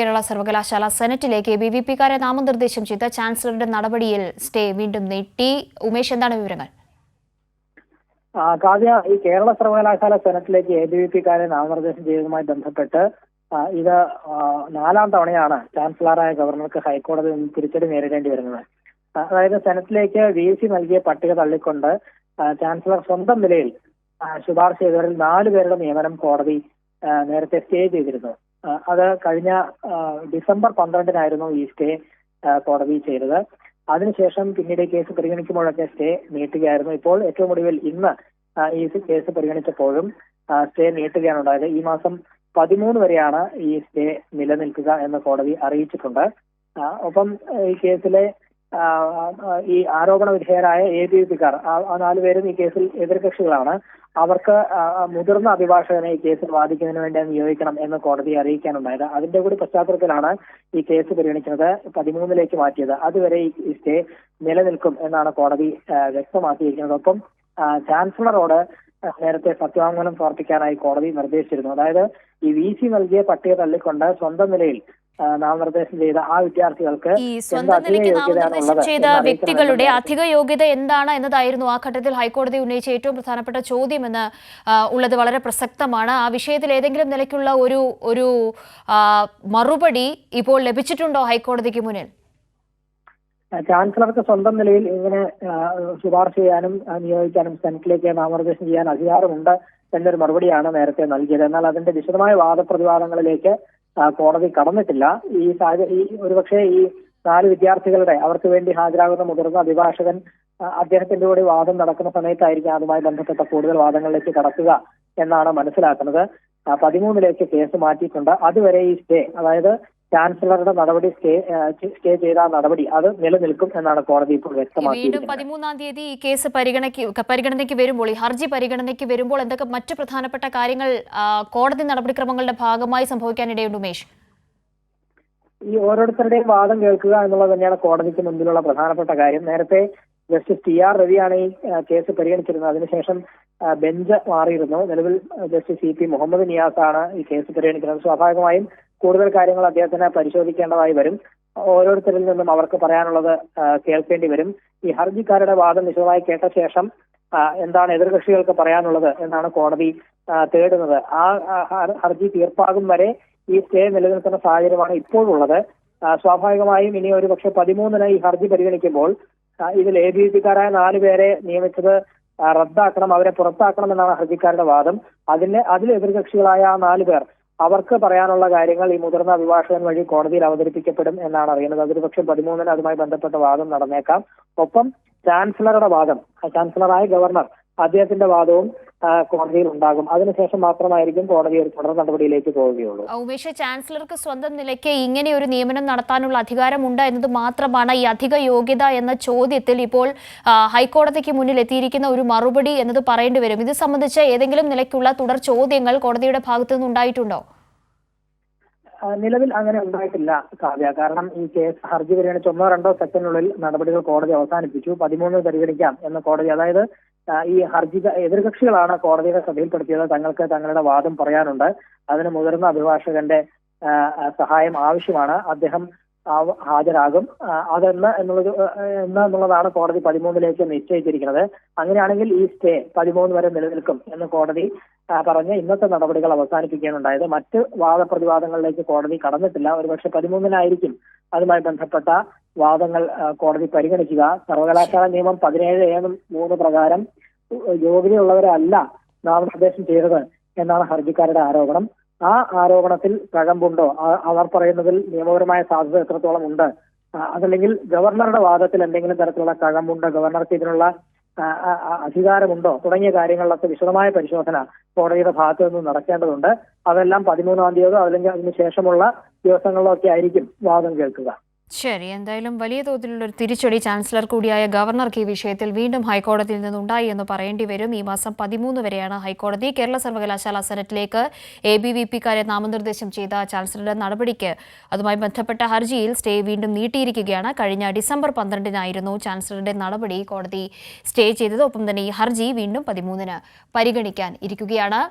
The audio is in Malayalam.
കേരള സർവകലാശാല സെനറ്റിലേക്ക് ബിവിപിക്കാരെ നാമനിർദ്ദേശം ചെയ്ത ചാൻസലറുടെ നടപടിയിൽ സ്റ്റേ വീണ്ടും നീട്ടി. ഉമേഷ്, എന്താണ് വിവരങ്ങൾ? ഈ കേരള സർവകലാശാല സെനറ്റിലേക്ക് എബിവിപിക്കാരെ നാമനിർദ്ദേശം ചെയ്തതുമായി ബന്ധപ്പെട്ട് ഇത് 4ാം തവണയാണ് ചാൻസലറായ ഗവർണർക്ക് ഹൈക്കോടതിയിൽ നിന്ന് തിരിച്ചടി നേരിടേണ്ടി വരുന്നത്. അതായത് സെനറ്റിലേക്ക് VC നൽകിയ പട്ടിക തള്ളിക്കൊണ്ട് ചാൻസലർ സ്വന്തം നിലയിൽ ശുപാർശ ചെയ്തവരിൽ 4 പേരുടെ നിയമനം കോടതി നേരത്തെ സ്റ്റേ ചെയ്തിരുന്നു. അത് കഴിഞ്ഞ ഡിസംബർ 12-നായിരുന്നു ഈ സ്റ്റേ കോടതി ചെയ്തത്. അതിനുശേഷം പിന്നീട് കേസ് പരിഗണിക്കുമ്പോഴൊക്കെ സ്റ്റേ നീട്ടുകയായിരുന്നു. ഇപ്പോൾ ഏറ്റവും ഒടുവിൽ ഇന്ന് ഈ കേസ് പരിഗണിച്ചപ്പോഴും സ്റ്റേ നീട്ടുകയാണ് ഉണ്ടായത്. ഈ മാസം 13 വരെയാണ് ഈ സ്റ്റേ നിലനിൽക്കുക എന്ന് കോടതി അറിയിച്ചിട്ടുണ്ട്. ഒപ്പം ഈ കേസിലെ ഈ ആരോപണ വിധേയരായ എബിവിപിക്കാർ 4 പേരും ഈ കേസിൽ എതിർകക്ഷികളാണ്. അവർക്ക് മുതിർന്ന അഭിഭാഷകനെ ഈ കേസിൽ വാദിക്കുന്നതിന് വേണ്ടി നിയോഗിക്കണം എന്ന് കോടതിയെ അറിയിക്കാനുണ്ടായത്. അതിന്റെ കൂടി പശ്ചാത്തലത്തിലാണ് ഈ കേസ് പരിഗണിക്കുന്നത് 13-ലേക്ക് മാറ്റിയത്. അതുവരെ ഈ സ്റ്റേ നിലനിൽക്കും എന്നാണ് കോടതി വ്യക്തമാക്കിയിരിക്കുന്നത്. ഒപ്പം ചാൻസലറോട് നേരത്തെ സത്യവാങ്മൂലം സമർപ്പിക്കാനായി കോടതി നിർദ്ദേശിച്ചിരുന്നു. അതായത് ഈ VC നൽകിയ പട്ടിക തള്ളിക്കൊണ്ട് സ്വന്തം നിലയിൽ നാമനിർദ്ദേശം ചെയ്ത ആ വിദ്യാർത്ഥികൾക്ക് ഈ സ്വന്തം നിലയ്ക്ക് നാമനിർദ്ദേശം ചെയ്ത വ്യക്തികളുടെ അധിക യോഗ്യത എന്താണ് എന്നതായിരുന്നു ആ ഘട്ടത്തിൽ ഹൈക്കോടതി ഉന്നയിച്ച ഏറ്റവും പ്രധാനപ്പെട്ട ചോദ്യം എന്ന് ഉള്ളത് വളരെ പ്രസക്തമാണ്. ആ വിഷയത്തിൽ ഏതെങ്കിലും നിലയ്ക്കുള്ള ഒരു മറുപടി ഇപ്പോൾ ലഭിച്ചിട്ടുണ്ടോ ഹൈക്കോടതിക്ക് മുന്നിൽ? ചാൻസലർക്ക് സ്വന്തം നിലയിൽ ഇങ്ങനെ ശുപാർശ ചെയ്യാനും നിയോഗിക്കാനും സെനറ്റിലേക്ക് നാമനിർദ്ദേശം ചെയ്യാൻ അധികാരമുണ്ട് എന്നൊരു മറുപടിയാണ് നേരത്തെ നൽകിയത്. എന്നാൽ അതിന്റെ വിശദമായ വാദപ്രതിവാദങ്ങളിലേക്ക് കോടതി കടന്നിട്ടില്ല. ഒരുപക്ഷെ ഈ 4 വിദ്യാർത്ഥികളുടെ അവർക്ക് വേണ്ടി ഹാജരാകുന്ന മുതിർന്ന അഭിഭാഷകൻ അദ്ദേഹത്തിന്റെ കൂടി വാദം നടക്കുന്ന സമയത്തായിരിക്കും അതുമായി ബന്ധപ്പെട്ട കൂടുതൽ വാദങ്ങളിലേക്ക് കടക്കുക എന്നാണ് മനസ്സിലാക്കുന്നത്. 13-ലേക്ക് കേസ് മാറ്റിയിട്ടുണ്ട്. അതുവരെ ഈ സ്റ്റേ, അതായത് ചാൻസലറുടെ നടപടി സ്റ്റേ ചെയ്ത നടപടി അത് നിലനിൽക്കും എന്നാണ് കോടതി ഇപ്പോൾ വ്യക്തമാക്കിയിരിക്കുന്നത്. വീണ്ടും 13-ാം തീയതി ഈ കേസ് പരിഗണനയ്ക്ക് വരുമ്പോൾ, ഈ ഹർജി പരിഗണനയ്ക്ക് വരുമ്പോൾ എന്തൊക്കെ മറ്റു പ്രധാനപ്പെട്ട കാര്യങ്ങൾ കോടതി നടപടിക്രമങ്ങളുടെ ഭാഗമായി സംഭവിക്കാനിടയുണ്ട് ഉമേഷ്? ഈ ഓരോരുത്തരുടെയും വാദം കേൾക്കുക എന്നുള്ളത് തന്നെയാണ് കോടതിക്ക് മുൻപിലുള്ള പ്രധാനപ്പെട്ട കാര്യം. നേരത്തെ ജസ്റ്റിസ് TR രവിയാണ് ഈ കേസ് പരിഗണിച്ചിരുന്നത്. അതിനുശേഷം ബെഞ്ച് മാറിയിരുന്നു. നിലവിൽ ജസ്റ്റിസ് CP മുഹമ്മദ് നിയാസാണ് ഈ കേസ് പരിഗണിക്കുന്നത്. സ്വാഭാവികമായും കൂടുതൽ കാര്യങ്ങൾ അദ്ദേഹത്തിന് പരിശോധിക്കേണ്ടതായി വരും. ഓരോരുത്തരിൽ നിന്നും അവർക്ക് പറയാനുള്ളത് കേൾക്കേണ്ടി വരും. ഈ ഹർജിക്കാരുടെ വാദം വിശദമായി കേട്ട ശേഷം എന്താണ് എതിർകക്ഷികൾക്ക് പറയാനുള്ളത് എന്നാണ് കോടതി തേടുന്നത്. ആ ഹർജി തീർപ്പാകും വരെ ഈ സ്റ്റേ നിലനിൽക്കുന്ന സാഹചര്യമാണ് ഇപ്പോഴുള്ളത്. സ്വാഭാവികമായും ഇനി ഒരുപക്ഷെ 13-ന് ഈ ഹർജി പരിഗണിക്കുമ്പോൾ ഇതിൽ എബിവിപിക്കാരായ 4 പേരെ നിയമിച്ചത് റദ്ദാക്കണം, അവരെ പുറത്താക്കണം എന്നാണ് ഹർജിക്കാരുടെ വാദം. അതിൽ എതിർകക്ഷികളായ 4 പേർ അവർക്ക് പറയാനുള്ള കാര്യങ്ങൾ ഈ മുതിർന്ന അഭിഭാഷകൻ വഴി കോടതിയിൽ അവതരിപ്പിക്കപ്പെടും എന്നാണ് അറിയുന്നത്. അതൊരു പക്ഷേ 13-ന് അതുമായി ബന്ധപ്പെട്ട വാദം നടന്നേക്കാം. ഒപ്പം ചാൻസലറുടെ വാദം, ചാൻസലറായ ഗവർണർ അദ്ദേഹത്തിന്റെ വാദവും കോടതിയിൽ ഉണ്ടാകും. അതിനുശേഷം മാത്രമായിരിക്കും കോടതി ഒരു തുടർ നടപടിയിലേക്ക് പോവുകയുള്ളൂ. ഉമേഷ്, ചാൻസലർക്ക് സ്വന്തം നിലയ്ക്ക് ഇങ്ങനെ ഒരു നിയമനം നടത്താനുള്ള അധികാരമുണ്ട് എന്നത് മാത്രമാണ് ഈ അധിക യോഗ്യത എന്ന ചോദ്യത്തിൽ ഇപ്പോൾ ഹൈക്കോടതിക്ക് മുന്നിൽ എത്തിയിരിക്കുന്ന ഒരു മറുപടി എന്നത് പറയേണ്ടി വരും. ഇത് സംബന്ധിച്ച് ഏതെങ്കിലും നിലയ്ക്കുള്ള തുടർ ചോദ്യങ്ങൾ കോടതിയുടെ ഭാഗത്തു നിന്ന് ഉണ്ടായിട്ടുണ്ടോ? നിലവിൽ അങ്ങനെ ഉണ്ടായിട്ടില്ല കാവ്യ. കാരണം ഈ കേസ് ഹർജി പരിഗണിച്ച് 1-2 സെക്കൻഡിനുള്ളിൽ നടപടികൾ കോടതി അവസാനിപ്പിച്ചു. 13 പരിഗണിക്കാം എന്ന് കോടതി, അതായത് ഈ ഹർജി എതിർകക്ഷികളാണ് കോടതിയുടെ ശ്രദ്ധയിൽപ്പെടുത്തിയത്. തങ്ങൾക്ക് തങ്ങളുടെ വാദം പറയാനുണ്ട്, അതിന് മുതിർന്ന അഭിഭാഷകന്റെ സഹായം ആവശ്യമാണ്, അദ്ദേഹം ഹാജരാകും. എന്നുള്ളതാണ് കോടതി 13-ലേക്ക് നിശ്ചയിച്ചിരിക്കുന്നത്. അങ്ങനെയാണെങ്കിൽ ഈ സ്റ്റേ 13 വരെ നിലനിൽക്കും എന്ന് കോടതി പറഞ്ഞ് ഇന്നത്തെ നടപടികൾ അവസാനിപ്പിക്കാനുണ്ടായത്. മറ്റ് വാദപ്രതിവാദങ്ങളിലേക്ക് കോടതി കടന്നിട്ടില്ല. ഒരുപക്ഷെ 13-നായിരിക്കും അതുമായി ബന്ധപ്പെട്ട വാദങ്ങൾ കോടതി പരിഗണിക്കുക. സർവകലാശാല നിയമം 17(3) പ്രകാരം യോഗ്യതയുള്ളവരല്ല നാമനിർദ്ദേശം ചെയ്തത് എന്നാണ് ഹർജിക്കാരുടെ ആരോപണം. ആ ആരോപണത്തിൽ കഴമ്പുണ്ടോ, അവർ പറയുന്നതിൽ നിയമപരമായ സാധ്യത എത്രത്തോളം ഉണ്ട്, അതല്ലെങ്കിൽ ഗവർണറുടെ വാദത്തിൽ എന്തെങ്കിലും തരത്തിലുള്ള കഴമ്പുണ്ടോ, ഗവർണർക്ക് ഇതിനുള്ള അധികാരമുണ്ടോ തുടങ്ങിയ കാര്യങ്ങളിലൊക്കെ വിശദമായ പരിശോധന കോടതിയുടെ ഭാഗത്തു നിന്ന് നടക്കേണ്ടതുണ്ട്. അതെല്ലാം 13-ാം തീയതിയോ അല്ലെങ്കിൽ അതിനുശേഷമുള്ള ദിവസങ്ങളിലോ ഒക്കെ ആയിരിക്കും വാദം കേൾക്കുക. ശരി, എന്തായാലും വലിയ തോതിലുള്ള ഒരു തിരിച്ചടി ചാൻസലർ കൂടിയായ ഗവർണർക്ക് ഈ വിഷയത്തിൽ വീണ്ടും ഹൈക്കോടതിയിൽ നിന്നുണ്ടായി എന്ന് പറയേണ്ടി വരും. ഈ മാസം 13 വരെയാണ് ഹൈക്കോടതി കേരള സർവകലാശാല സെനറ്റിലേക്ക് എബിവിപിക്കാരെ നാമനിർദ്ദേശം ചെയ്ത ചാൻസലറുടെ നടപടിക്ക് അതുമായി ബന്ധപ്പെട്ട ഹർജിയിൽ സ്റ്റേ വീണ്ടും നീട്ടിയിരിക്കുകയാണ്. കഴിഞ്ഞ ഡിസംബർ 12-നായിരുന്നു ചാൻസലറുടെ നടപടി കോടതി സ്റ്റേ ചെയ്തത്. ഒപ്പം തന്നെ ഈ ഹർജി വീണ്ടും 13-ന് പരിഗണിക്കാൻ ഇരിക്കുകയാണ്.